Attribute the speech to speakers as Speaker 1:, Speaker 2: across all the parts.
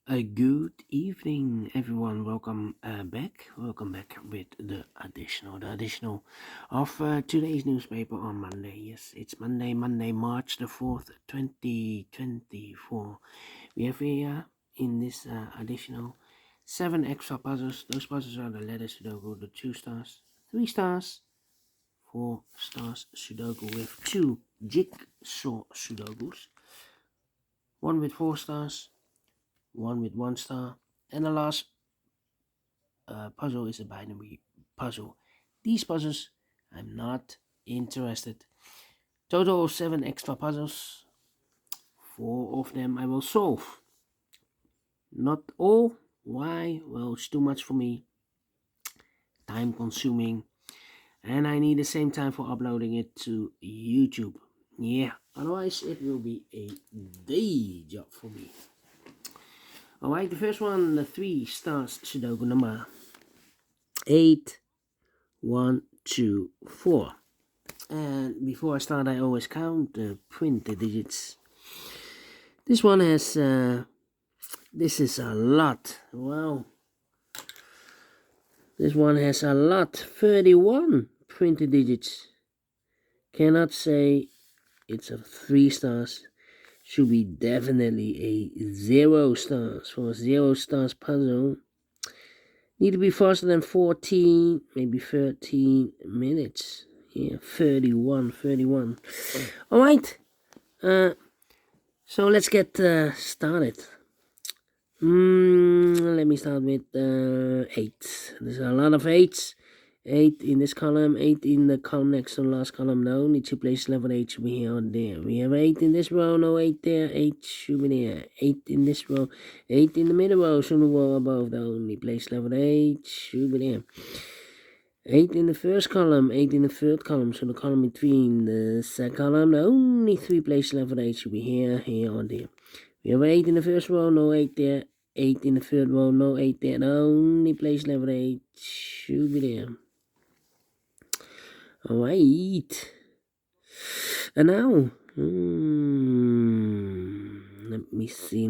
Speaker 1: A good evening, everyone. Welcome back. Welcome back with the additional of today's newspaper on Monday. Yes, it's Monday, March the 4th, 2024. We have here in this additional seven extra puzzles. Those puzzles are the letters Sudoku, the 2 stars, 3 stars, 4 stars Sudoku with two jigsaw Sudokus, one with 4 stars, one with 1 star, and the last puzzle is a binary puzzle. These puzzles, I'm not interested. Total of 7 extra puzzles. 4 of them I will solve. Not all. Why? Well, it's too much for me. Time consuming. And I need the same time for uploading it to YouTube. Yeah, otherwise it will be a day job for me. Alright, the first one, the 3 stars Sudoku number 8, 1, 2, 4. And before I start, I always count the print the digits. This one has, this is a lot. Wow. This one has a lot. 31 printed digits. Cannot say it's a 3 stars. Should be definitely a 0 stars. For a 0 stars puzzle, need to be faster than 14, maybe 13 minutes. Yeah, 31. Alright. So let's get started. Let me start with 8. There's a lot of 8s. 8 in this column, 8 in the column next to the last column. The only two places left with 8 should be here or there. We have 8 in this row, no 8 there. 8 should be there. 8 in this row, 8 in the middle row, so the row above. The only place left with 8 should be there. 8 in the first column, 8 in the third column, so the column between the second column, the only 3 places left with 8 should be here, here, or there. We have 8 in the first row, no 8 there. 8 in the third row, no 8 there. The only place left with 8 should be there. Alright. And now, let me see.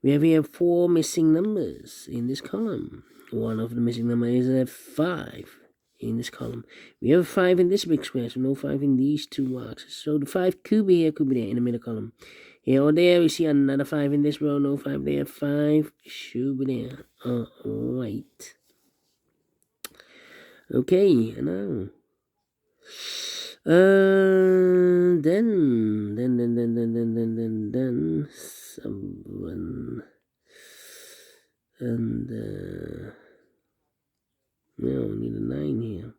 Speaker 1: We have here 4 missing numbers in this column. One of the missing numbers is a 5 in this column. We have a 5 in this big square, so no 5 in these 2 boxes. So the 5 could be here, could be there in the middle column. Here or there, we see another 5 in this row, no 5 there. 5 should be there. Alright. Okay, and now. Then, someone, and, no, we need a 9 here.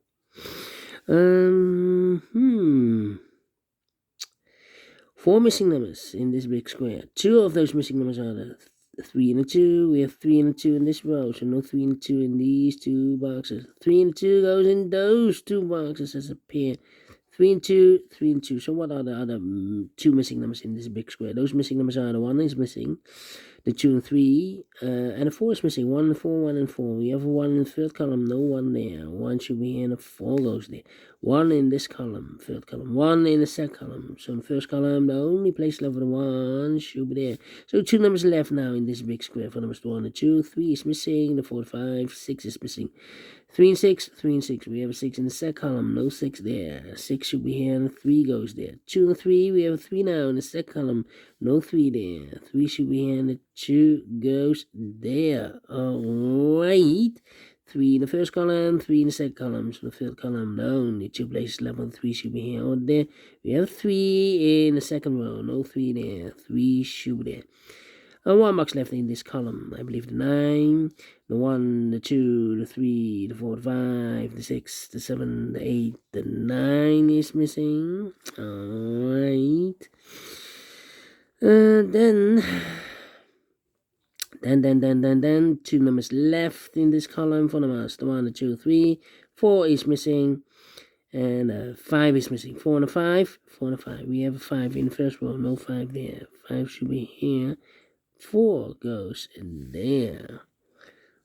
Speaker 1: 4 missing numbers in this big square. 2 of those missing numbers are the 3 and a 2. We have 3 and a 2 in this row, so no 3 and a 2 in these 2 boxes. 3 and a 2 goes in those 2 boxes as a pair. 3 and 2, 3 and 2. So what are the other 2 missing numbers in this big square? Those missing numbers are the 1 is missing, the 2 and 3, and the 4 is missing. 1 and 4, 1 and 4. We have a 1 in the third column, no 1 there. 1 should be here, and a 4 goes there. 1 in this column, third column. 1 in the second column. So in the first column, the only place left with a 1 should be there. So 2 numbers left now in this big square for numbers 1 and 2. 3 is missing, the 4, 5, 6 is missing. 3 and 6, 3 and 6. We have a 6 in the second column, no 6 there. 6 should be here, and a 3 goes there. 2 and 3, we have a 3 now in the second column, no 3 there. 3 should be here, and the 2 goes there. Alright. 3 in the first column, 3 in the second column. So the third column, the only 2 places left on 3 should be here or there. We have 3 in the second row, no 3 there. 3 should be there. And 1 box left in this column. I believe the 9, the 1, the 2, the 3, the 4, the 5, the 6, the 7, the 8, the 9 is missing. Alright. Then 2 numbers left in this column for numbers. The 1, the 2, 3, 4 is missing. And 5 is missing. 4 and a 5, 4 and a 5. We have a 5 in the first row, no 5 there. 5 should be here. 4 goes in there.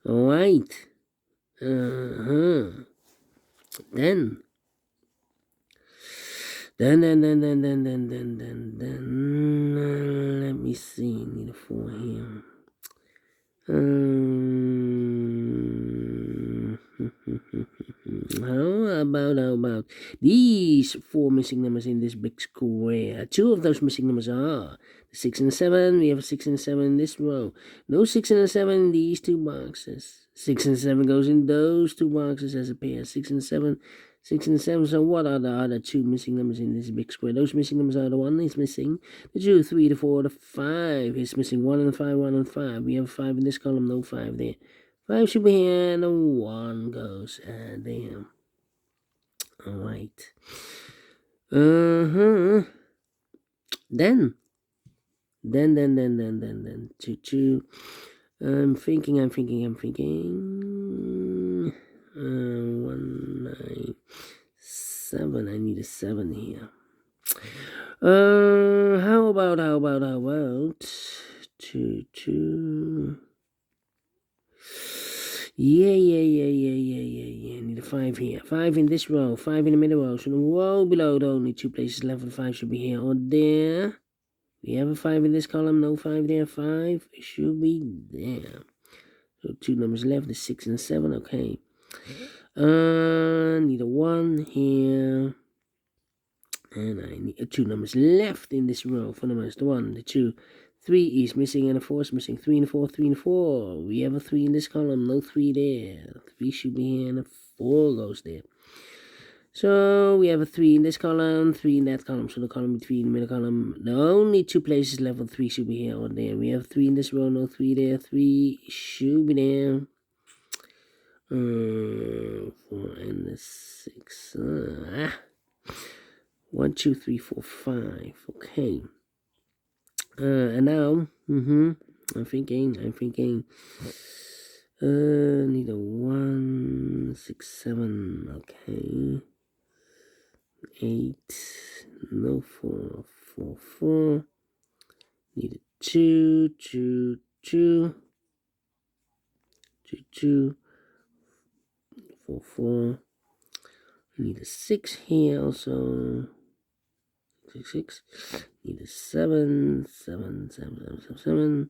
Speaker 1: Alright. Then Then, let me see. Need a 4 here. How about these 4 missing numbers in this big square? 2 of those missing numbers are the 6 and the 7. We have a 6 and a 7 in this row. No 6 and a 7 in these 2 boxes. 6 and 7 goes in those 2 boxes as a pair. 6 and 7. 6 and 7. So what are the other 2 missing numbers in this big square? Those missing numbers are the 1 is missing, the 2, 3, the 4, the 5 is missing. 1 and 5, 1 and 5. We have 5 in this column, no 5 there. 5 should be here, and a 1 goes there. Alright. Then. 2. I'm thinking. 1, 9, 7. I need a 7 here. How about 2, 2. Yeah. I need a 5 here. 5 in this row. 5 in the middle row. So the row below, the only 2 places left for the 5 should be here or there. We have a 5 in this column. No 5 there. 5 should be there. So 2 numbers left. The 6 and 7. Okay. Need a 1 here. And I need 2 numbers left in this row for numbers. The 1, the 2, 3 is missing, and a 4 is missing. 3 and 4, 3 and 4. We have a 3 in this column, no 3 there. 3 should be here, and a 4 goes there. So we have a 3 in this column, 3 in that column. So the column between the middle column, the only 2 places left for 3 should be here or there. We have 3 in this row, no 3 there. 3 should be there. 4 and the 6. 1, 2, 3, 4, 5. Okay. And now, I'm thinking. Need a 1, 6, 7. Okay. 8. No 4, 4, 4. Need a 2, 2, 2. 2, 2. 4, 4. Need a 6 here also. 6. Need a 7. 7.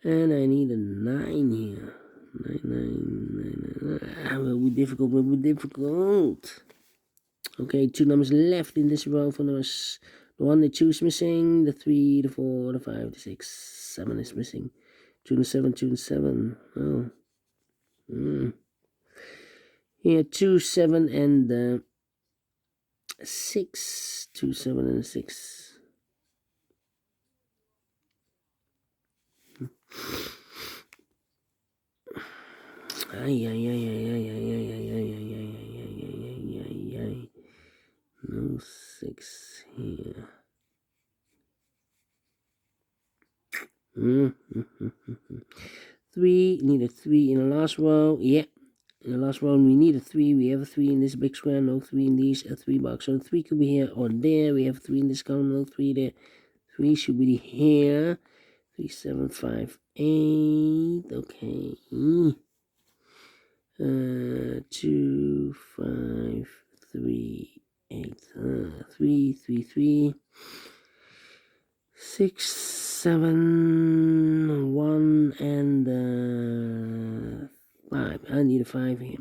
Speaker 1: And I need a 9 here. 9. Will be difficult. Okay, 2 numbers left in this row for numbers. The 1, the 2 is missing. The 3, the 4, the 5, the 6, 7 is missing. 2 and 7, 2 and 7. Oh. Here, 2, 7, and 6. 2, 7, and 6. No 6 here. 3, need a 3 in the last row. Yeah. In the last row, we need a 3. We have a 3 in this big square, no 3 in these, a 3 box. So 3 could be here or there. We have 3 in this column, no 3 there. 3 should be here. 3, 7, 5, 8. Okay. 2, 5, 3, 8. 3, 3. 6, 7, 1, and 5. I need a 5 here.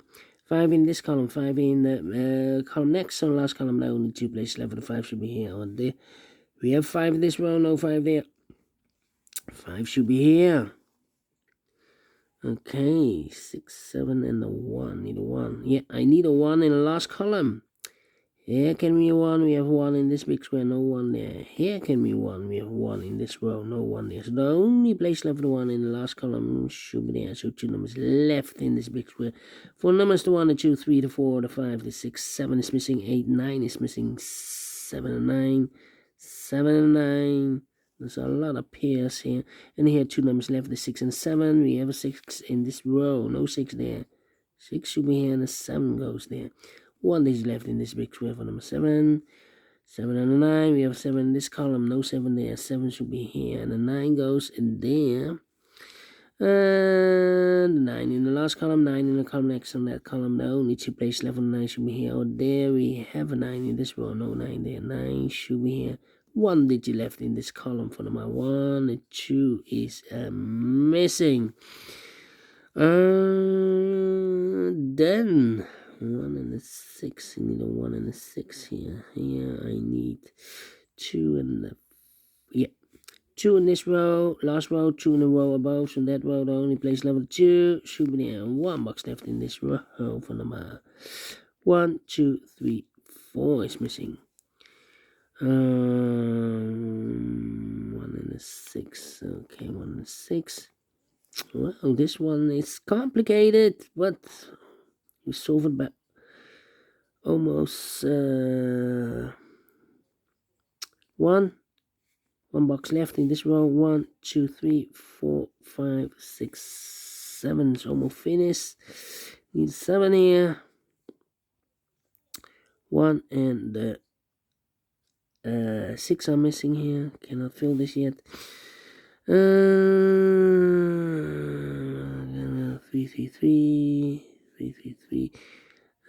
Speaker 1: 5 in this column, 5 in the column next. So the last column, now only 2 places left. The 5 should be here or there. We have 5 in this row, no 5 there. 5 should be here. Okay, 6, 7, and a 1. Need a 1. Yeah, I need a 1 in the last column. Here can be 1. We have 1 in this big square, no 1 there. Here can be 1. We have 1 in this row, no 1 there. So the only place left for the 1 in the last column should be there. So 2 numbers left in this big square. 4 numbers, the 1, the 2, 3, the 4, the 5, the 6, 7 is missing. 8, 9 is missing. 7 and 9. 7 and 9. There's a lot of pairs here. And here 2 numbers left, the 6 and 7. We have a 6 in this row, no 6 there. 6 should be here and the 7 goes there. 1 is left in this big square for number 7. 7 and a 9. We have 7 in this column. No 7 there. 7 should be here. And the 9 goes in there. And 9 in the last column, 9 in the column next on that column. The only two places left on 9 should be here. Oh, there we have a 9 in this row. No 9 there. 9 should be here. 1 digit left in this column for number 1. The 2 is missing. Then 1 and a 6. I need a 1 and a 6 here. Here I need 2 and the 2 in this row, last row, 2 in a row above, so that row the only place level 2 should be there. 1 box left in this row for number 1, 2, 3, 4 is missing. 1 and a 6. Okay, 1 and a 6. Well, this one is complicated, but we solve it by almost 1 box left in this row. 1, 2, 3, 4, 5, 6, 7 is almost finished. Need 7 here. 1 and the 6 are missing here. Cannot fill this yet. 3, 3, 3, 3, 3, 3.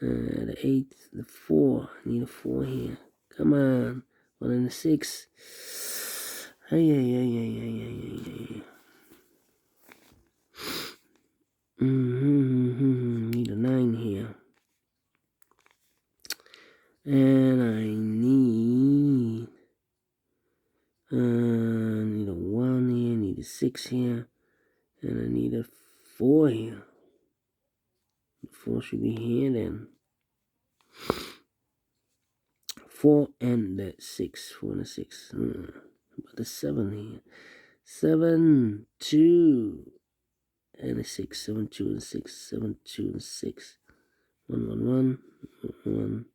Speaker 1: The 8, the 4. Need a 4 here. Come on. 1 and a 6. Hey. Need a 9 here. And I need a 1 here, need a 6 here, and I need a 4 here. The 4 should be here then. 4 and the 6. 4 and a 6. But the 7 here. 7, 2, and a 6. 7, 2, and 6. 7, 2, and 6. 1, 1, 1. 1.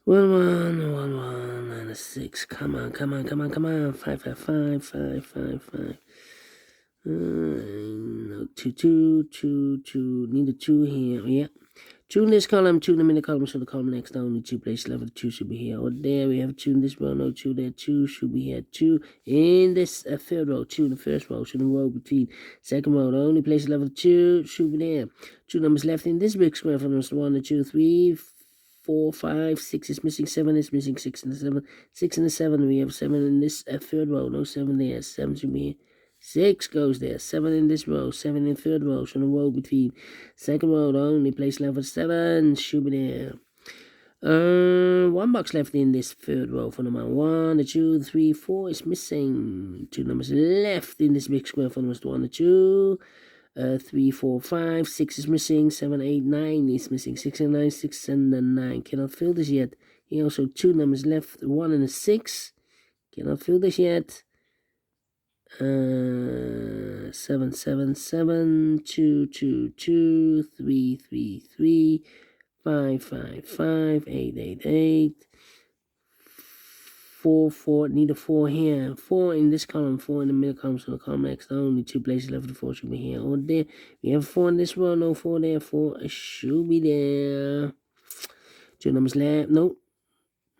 Speaker 1: 1, 1, and a 6. Come on. 5, 5, 5, 5, 5, 5, 5. No, 2, 2, 2, 2. Need a 2 here. Yeah. 2 in this column, 2 in the middle column, so the column next only 2 places left. The 2 should be here. Or there we have 2 in this row, no 2 there. 2 should be here. 2 in this third row, 2 in the first row. So the row between second row, the only place left 2 should be there. 2 numbers left in this big square from us. 1, 2, 3, 4, 5, 6 is missing, 7 is missing, 6 and the 7. 6 and the 7, we have 7 in this third row, no 7 there. 7 should be here. 6 goes there. 7 in this row. 7 in third row. So the row between second row, the only place left for 7 should be there. 1 box left in this third row for number 1, 2, 3, 4 is missing. 2 numbers left in this big square for numbers 1, 2, 3, 4, 5, 6 is missing. 7, 8, 9 is missing. 6 and 9, 6 and 9. Cannot fill this yet. Here also 2 numbers left. 1 and a 6. Cannot fill this yet. 7, 7, 7, 2, 2, 2, 3, 3, 3, 5, 5, 5, 8, 8, 8, 4, 4, need a 4 here. 4 in this column, 4 in the middle column, so the column next, only 2 places left, the 4 should be here. Or there, we have 4 in this row, no 4 there, 4 should be there. 2 numbers left, no.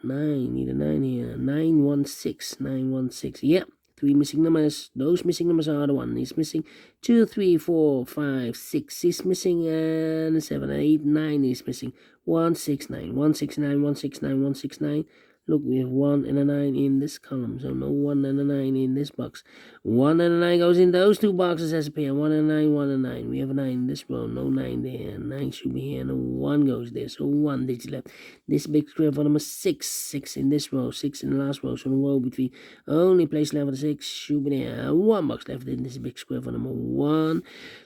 Speaker 1: 9, need a 9 here. 9, 1, 6, 9, 1, 6, yep. 3 missing numbers. Those missing numbers are the 1 is missing. 2, 3, 4, 5, 6 is missing. And 7, 8, 9 is missing. 1, 6, 9. 1, 6, 9, 1, 6, 9, 1, 6, 9. Look, we have 1 and a 9 in this column. So no 1 and a 9 in this box. 1 and a 9 goes in those 2 boxes as a pair. 1 and a 9, 1 and 9. We have a 9 in this row. No 9 there. 9 should be here. No 1 goes there. So 1 digit left. This big square for number 6. 6 in this row. 6 in the last row. So the row between only place left for the 6 should be there. 1 box left in this big square for number 1.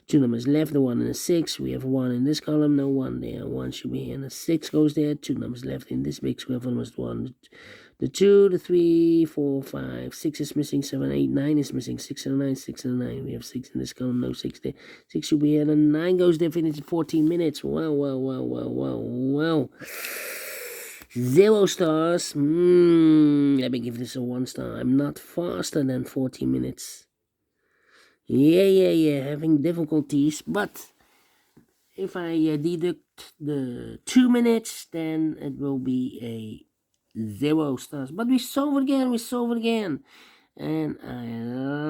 Speaker 1: 2 numbers left. The 1 and the 6. We have 1 in this column. No 1 there. 1 should be here. And the 6 goes there. 2 numbers left in this big square for number 1. The 2, the 3, 4, 5, 6 is missing, 7, 8, 9 is missing, 6 and 9, 6 and 9. We have 6 in this column, no 6 there. 6 should be here, and 9 goes there, finished in 14 minutes. Well. 0 stars. Let me give this a 1 star. I'm not faster than 14 minutes. Yeah, having difficulties, but if I deduct the 2 minutes, then it will be a 0 stars. But we solve it again. And I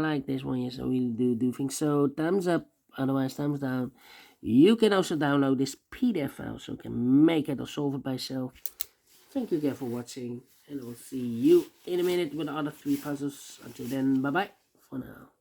Speaker 1: like this one. Yes, I really do think so. Thumbs up, otherwise thumbs down. You can also download this PDF file so you can make it or solve it by yourself. Thank you again for watching, and I will see you in a minute with the other 3 puzzles. Until then, bye bye for now.